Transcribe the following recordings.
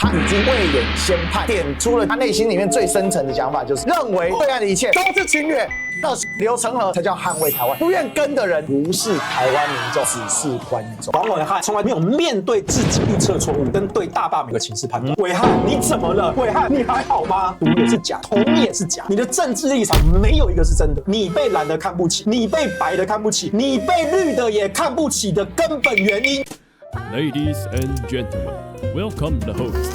他已经未演先判，点出了他内心里面最深层的想法，就是认为对岸的一切都是侵略。到流成河才叫捍卫台湾，不愿跟的人不是台湾民众，只是观众。黄暐瀚从来没有面对自己预测错误跟对大罢免的情势判断。暐瀚，你怎么了？暐瀚，你还好吗？毒也是假，铜也是假，你的政治立场没有一个是真的。你被蓝的看不起，你被白的看不起，你被绿的也看不起的根本原因。Ladies and gentlemen, welcome the host.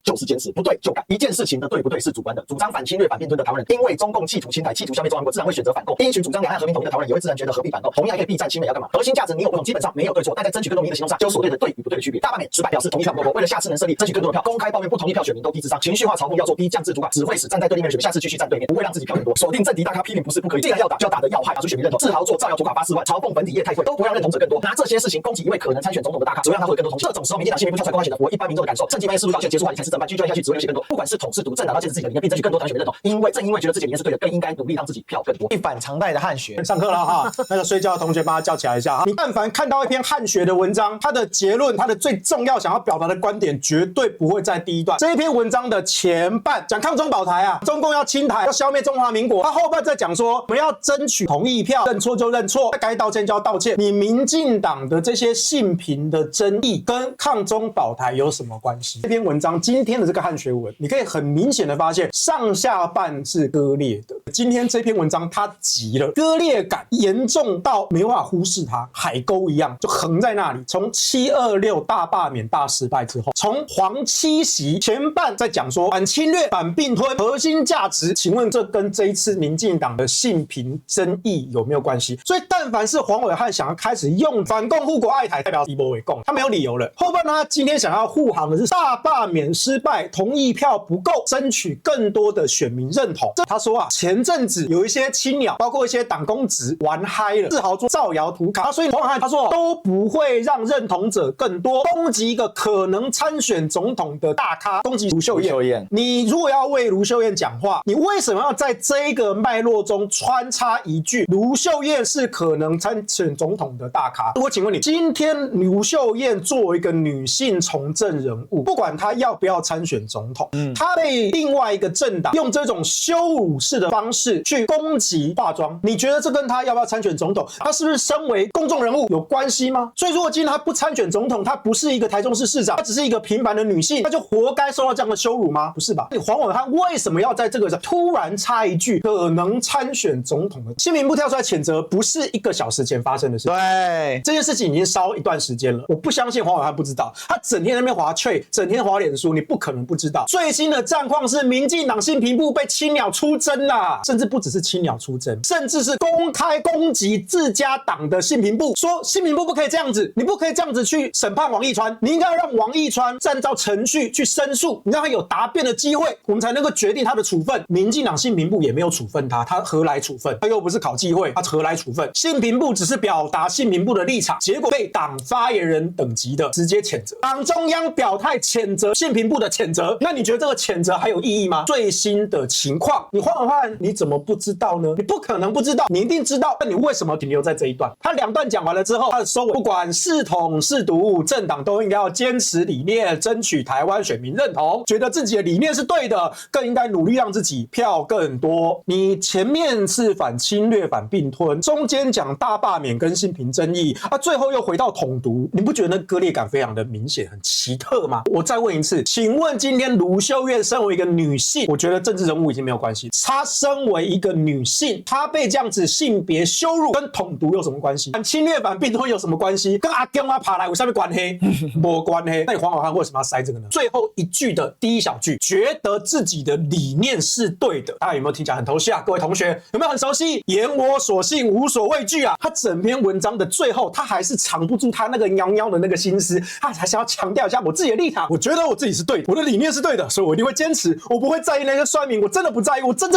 就是坚持，不对就改。一件事情的对不对是主观的。主张反侵略、反并吞的台湾人，因为中共企图侵台、企图消灭中华民国，自然会选择反共。因循主张两岸和平统一的台湾人，也会自然觉得何必反共？同样还可以避战亲美要干嘛？核心价值你有不同，基本上没有对错，但在争取更多民意的行动上，就有所谓的对与不对的区别。大罢免失败表示同意票不够多，为了下次能胜利，争取更多的票，公开抱怨不同意票选民都低智商，情绪化嘲讽要作逼，降制主管，只会使站在对立面的选民下次继续站对面，不会让自己票更多。锁定政敌大咖批评不是不可以，既然要打就要打得要害，拿出选民认同，自豪做造谣涂卡发4万，嘲讽本体业太贵，都不会让认同者更多。拿这些事情攻击一位可能参选总统的大咖，只会让他获得更多同情。这种时候，民进党新闻部跳出来公开显得我一般民众的感受，趁机半夜释出道歉，结束话题才是正办，继续追下去只会流血更多。不管是统是独，政党要坚持自己的理念，并争取更多台选民认同，正因为觉得自己理念是对的，更应该努力让自己票更多。一反常态的汉学，上课了哈，那个睡觉的同学帮他叫起来一下哈。你但凡看到一篇汉学的文章，它的结论，它的最重要想要表达的观点，绝对不会在第一段。这一篇文章的前半讲抗中保台啊，中共要侵台，要消灭中华民国。他后半在讲说，我们要争取同意票，认错就认错，该道歉就要道歉。你民进党的这些性平的争议跟抗中保台有什么关系？这篇文章今天的这个汉学文，你可以很明显的发现，上下半是割裂的。今天这篇文章它急了，割裂感严重到没办法忽视它，海沟一样就横在那里。从726大罢免大失败之后，从黄七席前半在讲说反侵略、反并吞核心价值，请问这跟这一次民进党的性平争议有没有关系？所以但凡是黄暐瀚想要开始用反共护国爱台代表一波为共，他没有理由了。后半他今天想要护航的是大罢免失败，同意票不够，争取更多的选民认同。他说啊，前阵子有一些青鸟，包括一些党公职玩嗨了，自豪做造谣涂卡，所以黄暐瀚他说都不会让认同者更多，攻击一个可能参选总统的大咖，攻击卢秀燕。你如果要为卢秀燕讲话，你为什么要在这个脉络中穿插一句卢秀燕是可能参选总统的大咖？我请问你，今天卢秀燕作为一个女性从政人物，不管她要不要参选总统，她被另外一个政党用这种羞辱式的方式去攻击化妆，你觉得这跟她要不要参选总统，她是不是身为公众人物有关系吗？所以如果今天她不参选总统，她不是一个台中市市长，她只是一个平凡的女性，她就活该受到这样的羞辱吗？不是吧？黄暐瀚为什么要在这个突然插一句可能参选总统的？新民部跳出来谴责，不是1个小时前发生的事情。对，这件事情已经烧一段时间了，我不相信黄暐瀚不知道，他整天在那边滑Twitter，整天滑脸书，你不可能不知道。最新的战况是民进党性平部被青鸟出征啦，甚至不只是青鸟出征，甚至是公开攻击自家党的性平部，说性平部不可以这样子，你不可以这样子去审判王义川，你应该要让王义川按照程序去申诉，你让他有答辩的机会，我们才能够决定他的处分。民进党性平部也没有处分他何来处分？他又不是考纪会，他何来处分？性平部只是表达性平部的立场，结果被党发言人等级的直接谴责，党中央表态谴责性平部的谴责，那你觉得这个谴责还有意义吗？最新的情况，你黄暐瀚你怎么不知道呢？你不可能不知道，你一定知道，那你为什么停留在这一段？他2段讲完了之后，他的收尾，不管是统是独，政党都应该要坚持理念，争取台湾选民认同，觉得自己的理念是对的，更应该努力让自己票更多。你前面是反侵略、反并吞，中间讲大罢免跟性平争议啊，最后又回到统独，你不觉得那割裂感非常的明显，很奇特吗？我再问一次，请问今天卢秀燕身为一个女性，我觉得政治人物已经没有关系，她身为一个女性，她被这样子性别羞辱，跟统独有什么关系？反侵略、反并吞有什么关系？跟阿公啊爬来有什么关系？没关系。那你黄暐瀚为什么要塞这个呢？最后一句的第一小句，觉得自己的理念是对的，大家有没有听起来很投戏啊？各位同学有没有很熟悉？言我所信，无所畏惧啊！他整篇文章的最后，他还是藏不住他那个喵喵的那个心思，他还想要强调一下我自己的立场，我觉得我自己是对的。我的理念是对的，所以我一定会坚持，我不会在意那些酸民，我真的不在意，我真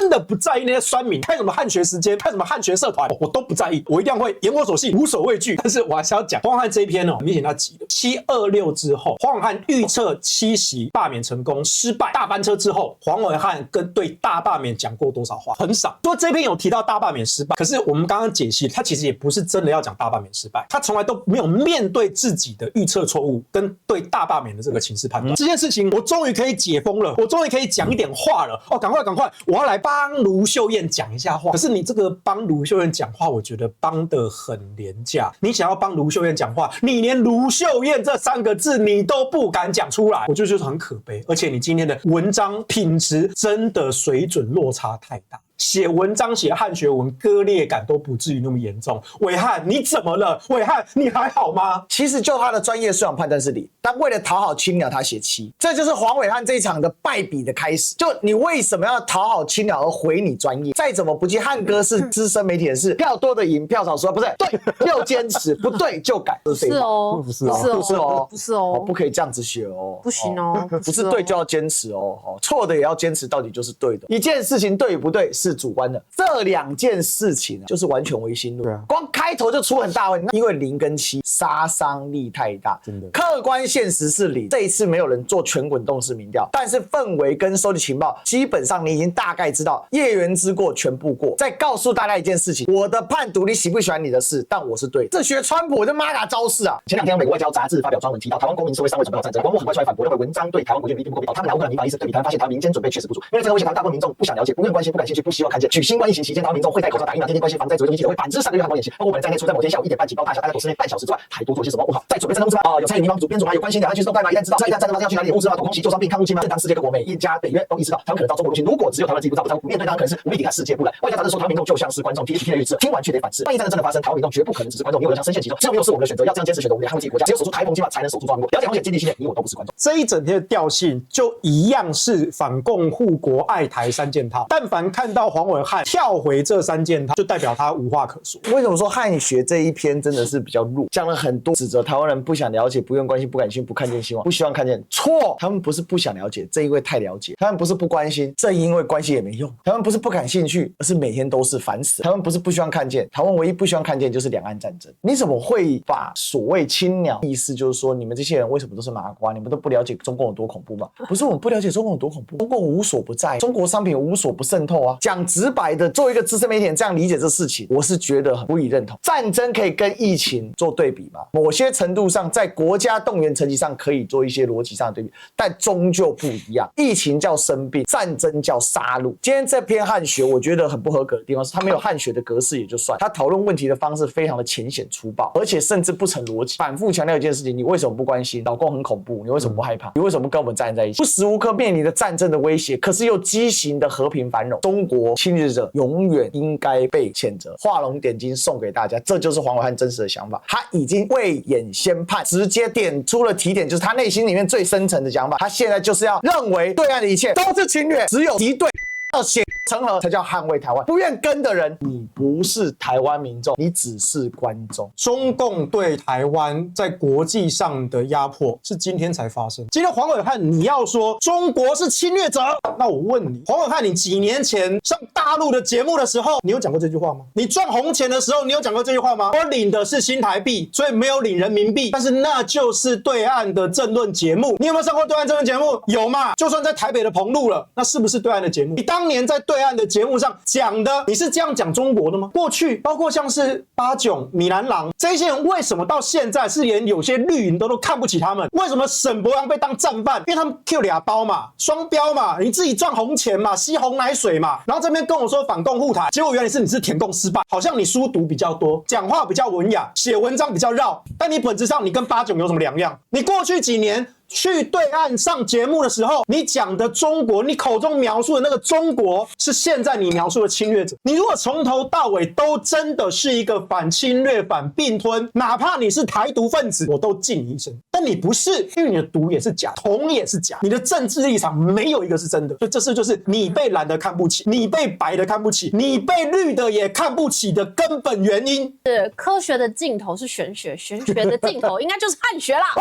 的不在意那些酸民，看什么汉学时间，看什么汉学社团，我都不在意，我一定会言我所信，无所畏惧。但是我还是要讲黄伟汉这一篇哦，明显他急了。726之后，黄伟汉预测7席罢免成功失败，大翻车之后，黄伟汉跟对大罢免讲过多少话？很少。说这篇有提到大罢免失败，可是我们刚刚解析，他其实也不是真的要讲大罢免失败，他从来都没有面对自己的预测错误跟对大罢免的这个情势判断。这件事情我终于可以解封了，我终于可以讲一点话了。哦，赶快，我要来帮卢秀燕讲一下话。可是你这个帮卢秀燕讲话，我觉得帮得很廉价。你想要帮卢秀燕讲话，你连卢秀燕这3个字你都不敢讲出来，我就觉得很可悲。而且你今天的文章品质真的水准落差太大。写文章写汉学文割裂感都不至于那么严重。伟汉你怎么了？伟汉你还好吗？其实就他的专业素养判断是理，但为了讨好青鸟他写7，这就是黄伟汉这一场的败笔的开始。就你为什么要讨好青鸟而毁你专业？再怎么不济，汉哥是资深媒体人士，票多的赢，票少说不是对就坚持，不对就改。不是哦，不是哦，不可以这样子写哦，不行哦，不是对就要坚持哦，错的也要坚持到底就是对的。一件事情对与不对是主观的，这2件事情就是完全唯心论。光开头就出很大问题，因为0跟7杀伤力太大，真的。客观现实是0，这一次没有人做全滚动式民调，但是氛围跟收集情报，基本上你已经大概知道叶元之过全部过。再告诉大家一件事情，我的判读你喜不喜欢你的事，但我是对的。这学川普我的妈呀招式啊！前2天美国外交杂志发表专文提到，台湾公民社会尚未准备好战争，官媒很快出来反驳，认为文章对台湾国军并不够比道。他们拿乌克兰民法意识对比台湾，发现台湾民间准备确实不足，因为这个威胁台湾大部分民众不想了解、不愿关心、不感兴趣、不希望看见。举新冠疫情期间，台湾民众会戴口罩、打疫苗、天天关心防灾，左右记者会反制3个月韩国演习，包括我本人在内，除在某天下午1点半警报大小，大概躲室内半小时之外，还多做些什么？问号。在准备战争物资吗？有参与民防组编组吗？有关心两岸军事动态吗？一旦知道，一旦战争发生要去哪里？物资吗？躲空袭、救伤病、抗入侵吗？正当世界各国每一家北约都意识到，台湾可能遭中国入侵。如果只有台湾自己不知道，不在乎，面对当然可能是无力抵抗世界不然。外交杂志说，台湾民众就像是观众，THP 的预测，听完却得反思。万一战争真的发生，台湾民众绝不可能只是观众，你我将深陷其中。只有没有是我们的选择，要这样坚持选择，我们得捍卫自己国家。只有守住台澎金马，才能守住中华民国。了解风险，经济系列，你我都不是观众。这一整天的调性就一样是反共、护国、爱台3件套。但凡看到黄伟汉跳回这3件套，就代表他无话可说。为什么说汉学这一篇真的是比较弱？讲了很多指责台湾人不想了解、不愿关心、不感兴趣、不看见希望、不希望看见。错，他们不是不想了解，正因为太了解；他们不是不关心，正因为关心也没用；他们不是不感兴趣，而是每天都是烦死；他们不是不希望看见，台湾唯一不希望看见就是两岸战争。你怎么会把所谓青鸟意思就是说你们这些人为什么都是麻瓜？你们都不了解中共有多恐怖吗？不是我们不了解中共有多恐怖，中共无所不在，中国商品无所不渗透啊！讲直白的，作为一个资深媒体人这样理解这事情，我是觉得很不予认同。战争可以跟疫情做对比吗？某些程度上，在国家动员层级上可以做一些逻辑上的对比，但终究不一样。疫情叫生病，战争叫杀戮。今天这篇汉学，我觉得很不合格的地方是，他没有汉学的格式也就算，他讨论问题的方式非常的浅显粗暴，而且甚至不成逻辑，反复强调一件事情：你为什么不关心？老共很恐怖，你为什么不害怕？你为什么不跟我们站在一起？不时无刻面临着战争的威胁，可是又畸形的和平繁荣。中国侵略者永远应该被谴责。画龙点睛送给大家，这就是黄伟汉真实的想法。他已经未演先判，直接点出了提点，就是他内心里面最深层的想法。他现在就是要认为对岸的一切都是侵略，只有敌对要血成河才叫捍卫台湾。不愿跟的人，你不是台湾民众，你只是观众。中共对台湾在国际上的压迫是今天才发生。今天黄伟汉你要说中国是侵略者，那我问你，黄伟汉你几年前上大陆的节目的时候，你有讲过这句话吗？你赚红钱的时候，你有讲过这句话吗？我领的是新台币，所以没有领人民币，但是那就是对岸的政论节目。你有没有上过对岸政论节目？有嘛？就算在台北的澎湖了，那是不是对岸的节目？你当年在对岸的节目上讲的，你是这样讲中国的吗？过去包括像是巴炯、米兰郎这些人，为什么到现在是连有些绿营都看不起他们？为什么沈伯洋被当战犯？因为他们 Q 俩包嘛，双标嘛，你自己赚红钱嘛，吸红奶水嘛，然后这边跟我说反共护台，结果原来你是舔共失败，好像你书读比较多，讲话比较文雅，写文章比较绕，但你本质上你跟巴炯有什么两样？你过去几年去对岸上节目的时候，你讲的中国，你口中描述的那个中国，是现在你描述的侵略者。你如果从头到尾都真的是一个反侵略、反并吞，哪怕你是台独分子，我都敬你一声。但你不是，因为你的独也是假，统也是假，你的政治立场没有一个是真的。所以这就是你被蓝的看不起，你被白的看不起，你被绿的也看不起的根本原因。是科学的尽头是玄学，玄学的尽头应该就是汉学啦。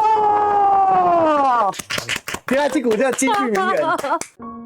天下金股这金句名人。